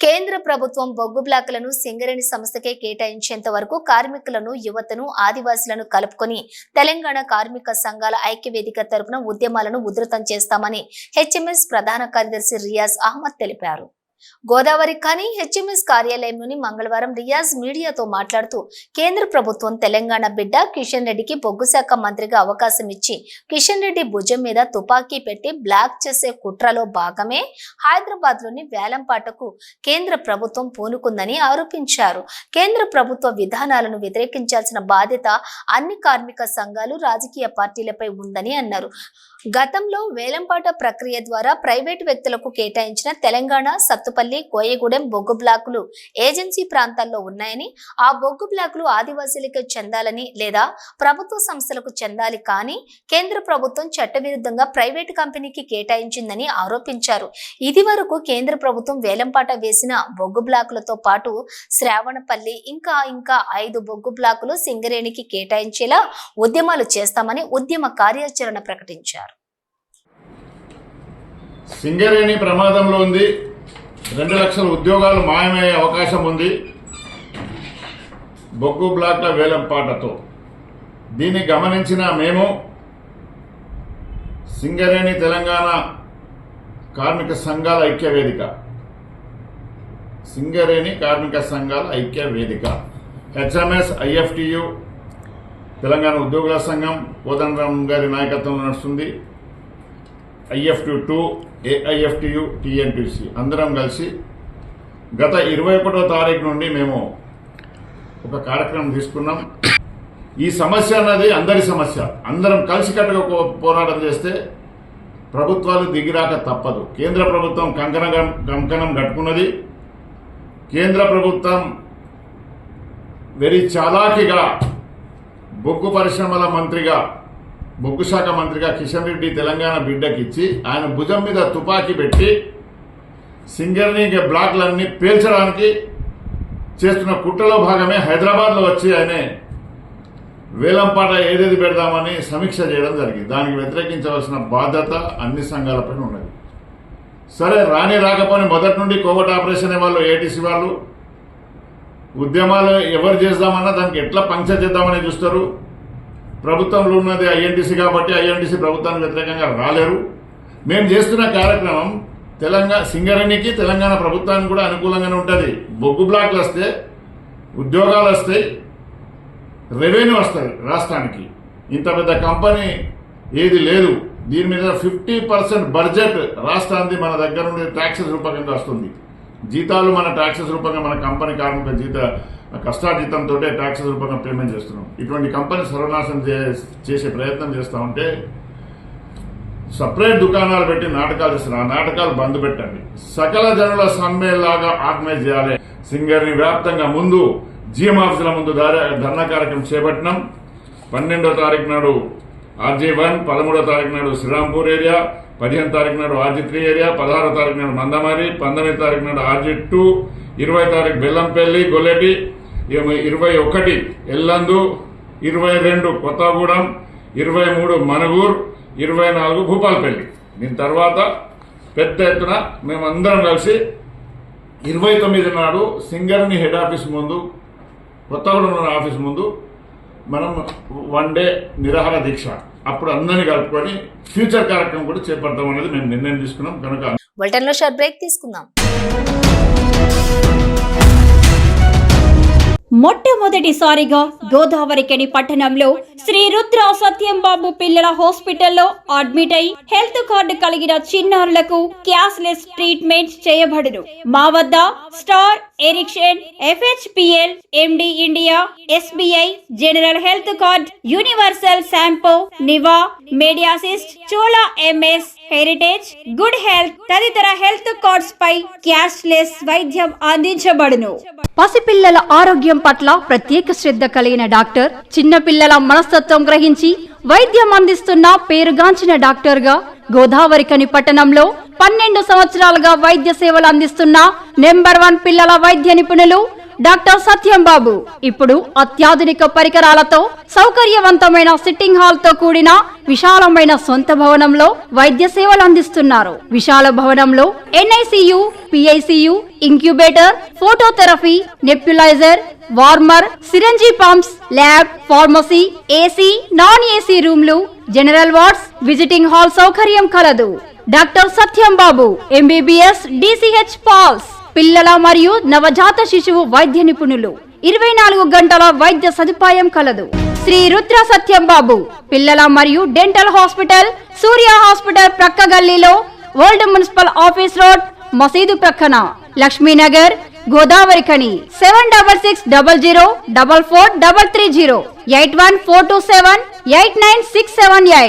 కేంద్ర ప్రభుత్వం బొగ్గు బ్లాకులను సింగరేణి సంస్థకే కేటాయించేంత వరకు కార్మికులను, యువతను, ఆదివాసులను కలుపుకొని తెలంగాణ కార్మిక సంఘాల ఐక్యవేదిక తరపున ఉద్యమాలను ఉధృతం చేస్తామని హెచ్ఎంఎస్ ప్రధాన కార్యదర్శి రియాజ్ అహ్మద్ తెలిపారు. గోదావరి ఖని హెచ్ఎంఎస్ కార్యాలయంలోని మంగళవారం రియాజ్ మీడియాతో మాట్లాడుతూ కేంద్ర ప్రభుత్వం తెలంగాణ బిడ్డ కిషన్ రెడ్డికి బొగ్గు శాఖ మంత్రిగా అవకాశం ఇచ్చి కిషన్ రెడ్డి భుజం మీద తుపాకీ పెట్టి బ్లాక్ చేసే కుట్రలో భాగమే హైదరాబాద్ లోని వేలంపాటకు కేంద్ర ప్రభుత్వం పూనుకుందని ఆరోపించారు. కేంద్ర ప్రభుత్వ విధానాలను వ్యతిరేకించాల్సిన బాధ్యత అన్ని కార్మిక సంఘాలు, రాజకీయ పార్టీలపై ఉందని అన్నారు. గతంలో వేలంపాట ప్రక్రియ ద్వారా ప్రైవేటు వ్యక్తులకు కేటాయించిన తెలంగాణ సత్తుపల్లి, కోయగూడెం బొగ్గు బ్లాకులు ఏజెన్సీ ప్రాంతాల్లో ఉన్నాయని, ఆ బొగ్గు బ్లాకులు ఆదివాసీలకు చెందాలని లేదా ప్రభుత్వ సంస్థలకు చెందాలి, కానీ కేంద్ర ప్రభుత్వం చట్టవిరుద్ధంగా ప్రైవేటు కంపెనీకి కేటాయించిందని ఆరోపించారు. ఇది వరకు కేంద్ర ప్రభుత్వం వేలంపాట వేసిన బొగ్గు బ్లాకులతో పాటు శ్రావణపల్లి ఇంకా 5 బొగ్గు బ్లాకులు సింగరేణికి కేటాయించేలా ఉద్యమాలు చేస్తామని ఉద్యమ కార్యాచరణ ప్రకటించారు. సింగరేణి ప్రమాదంలో ఉంది. 2 లక్షల ఉద్యోగాలు మాయమయ్యే అవకాశం ఉంది బొగ్గు బ్లాక్ల వేలంపాటతో. దీన్ని గమనించిన మేము సింగరేణి తెలంగాణ కార్మిక సంఘాల ఐక్య వేదిక హెచ్ఎంఎస్, ఐఎఫ్టియు, తెలంగాణ ఉద్యోగుల సంఘం కోదండరామ్ గారి నాయకత్వంలో నడుస్తుంది. IFTU2, AIFTU, TNTC అందరం కలిసి గత 21వ తారీఖు నుండి మేము ఒక కార్యక్రమం తీసుకున్నాం. ఈ సమస్య అన్నది అందరి సమస్య. అందరం కలిసికట్టుగా పోరాటం చేస్తే ప్రభుత్వాలు దిగిరాక తప్పదు. కేంద్ర ప్రభుత్వం కంకణం కట్టుకున్నది. కేంద్ర ప్రభుత్వం వెరీ చాలాకిగా బొగ్గు పరిశ్రమల మంత్రిగా, బొగ్గు శాఖ మంత్రిగా కిషన్ రెడ్డి తెలంగాణ బిడ్డకిచ్చి ఆయన భుజం మీద తుపాకీ పెట్టి సింగరేణి బ్లాక్లన్నీ పేల్చడానికి చేస్తున్న కుట్రలో భాగమే హైదరాబాద్లో వచ్చి ఆయన వేలంపాట ఏదేది పెడదామని సమీక్ష చేయడం జరిగింది. దానికి వ్యతిరేకించవలసిన బాధ్యత అన్ని సంఘాలపైన ఉన్నది. సరే, రాకపోని మొదటి నుండి కోవట్ ఆపరేషన్ వాళ్ళు, ఏటీసీ వాళ్ళు ఉద్యమాలు ఎవరు చేద్దామన్నా దానికి ఎట్లా పంక్చర్ చేద్దామని చూస్తారు. ప్రభుత్వంలో ఉన్నది ఐఎన్టీసీ కాబట్టి ఐఎన్టీసీ ప్రభుత్వానికి వ్యతిరేకంగా రాలేరు. మేము చేస్తున్న కార్యక్రమం సింగరేణికి, తెలంగాణ ప్రభుత్వానికి కూడా అనుకూలంగానే ఉంటుంది. బొగ్గు బ్లాక్లు వస్తే ఉద్యోగాలు వస్తాయి, రెవెన్యూ వస్తుంది రాష్ట్రానికి. ఇంత పెద్ద కంపెనీ ఏది లేదు. దీని మీద 50% బడ్జెట్ రాష్ట్రానికి మన దగ్గర నుండి ట్యాక్సెస్ రూపకంగా వస్తుంది. జీతాలు మన ట్యాక్సెస్ రూపంగా, మన కంపెనీ కార్మిక కష్టార్జితంతో ట్యాక్సెస్ రూపంగా పేమెంట్ చేస్తున్నాం. ఇటువంటి కంపెనీ సర్వనాశనం చేసే ప్రయత్నం చేస్తూ ఉంటే సపరేట్ దుకాణాలు పెట్టి నాటకాలు చేస్తున్నారు. ఆ నాటకాలు బంద్ పెట్టండి. సకల జనుల సమ్మెలాగా ఆర్గనైజ్ చేయాలి. సింగరేణి వ్యాప్తంగా ముందు జిఎం ఆఫీసుల ముందు ధర్నా కార్యక్రమం చేపట్టినాం. 12వ తారీఖు నాడు RJ1, 13వ తారీఖు నాడు శ్రీరాంపూర్ ఏరియా, 15వ తారీఖు నాడు RJ3 ఏరియా, 16వ తారీఖు నాడు మందమారి, 19వ తారీఖు నాడు RJ2, 20వ తారీఖు బెల్లంపల్లి, గొల్లెటి, 21 ఎల్లందు, 22 కొత్తగూడెం, 23 మనుగూరు, 24 భూపాలపల్లి. దీని తర్వాత పెద్ద ఎత్తున మేమందరం కలిసి 29 నాడు సింగరేణి హెడ్ ఆఫీస్ ముందు, కొత్తగూడెం ఆఫీస్ ముందు మనం 1 డే నిరాహార దీక్ష, అప్పుడు అందరినీ కలుపుకొని ఫ్యూచర్ కార్యక్రమం కూడా చేపడతాం అనేది మేము నిర్ణయం తీసుకున్నాం. కనుక బులెటిన్లో షార్ట్ బ్రేక్ తీసుకుందాం. మొట్టమొదటిసారిగా గోదావరిఖని పట్టణంలో శ్రీ రుద్ర సత్యంబాబు పిల్లల హాస్పిటల్లో అడ్మిట్ అయి హెల్త్ కార్డు కలిగిన చిన్నారులకు క్యాష్లెస్ ట్రీట్మెంట్ చేయబడును. మా వద్ద Star, Ericson, FHPL, MD India, SBI, general health card, Universal Sompo, Niva, Medi Assist, Chola MS, Heritage, good health తదితర హెల్త్ కార్డ్స్ పై క్యాష్లెస్ వైద్యం అందించబడును. పసిపిల్లల ఆరోగ్యం పట్ల ప్రత్యేక శ్రద్ధ కలిగిన డాక్టర్, చిన్నపిల్లల మనస్తత్వం గ్రహించి వైద్యం అందిస్తున్న పేరుగాంచిన డాక్టర్ గా గోదావరిఖని పట్టణంలో 12 సంవత్సరాలుగా వైద్య సేవలు అందిస్తున్న నెంబర్ 1 పిల్లల వైద్య నిపుణులు డాక్టర్ సత్యం బాబు ఇప్పుడు అత్యాధునిక పరికరాలతో సౌకర్యవంతమైన సిట్టింగ్ హాల్ తో కూడిన విశాలమైన సొంత భవనంలో వైద్య సేవలు అందిస్తున్నారు. విశాల భవనంలో NICU, PICU, incubator, phototherapy, nebuliser, warmer, సిరంజీ pumps, lab, pharmacy, AC, non AC రూమ్లు, జనరల్ వార్డ్స్, విజిటింగ్ హాల్ సౌకర్యం కలదు. డాక్టర్ సత్యం బాబు MBBS, DCH పాల్స్, పిల్లల మరియు నవజాత శిశువు వైద్య నిపుణులు. 24 గంటల వైద్య సదుపాయం కలదు. శ్రీ రుద్ర సత్యం బాబు పిల్లల మరియు డెంటల్ హాస్పిటల్, సూర్య హాస్పిటల్ ప్రక్క గల్లీలో, ఓల్డ్ మున్సిపల్ ఆఫీస్ రోడ్, మసీదు ప్రక్కన, లక్ష్మీనగర్, గోదావరి ఖని. 7660044330 8142789678.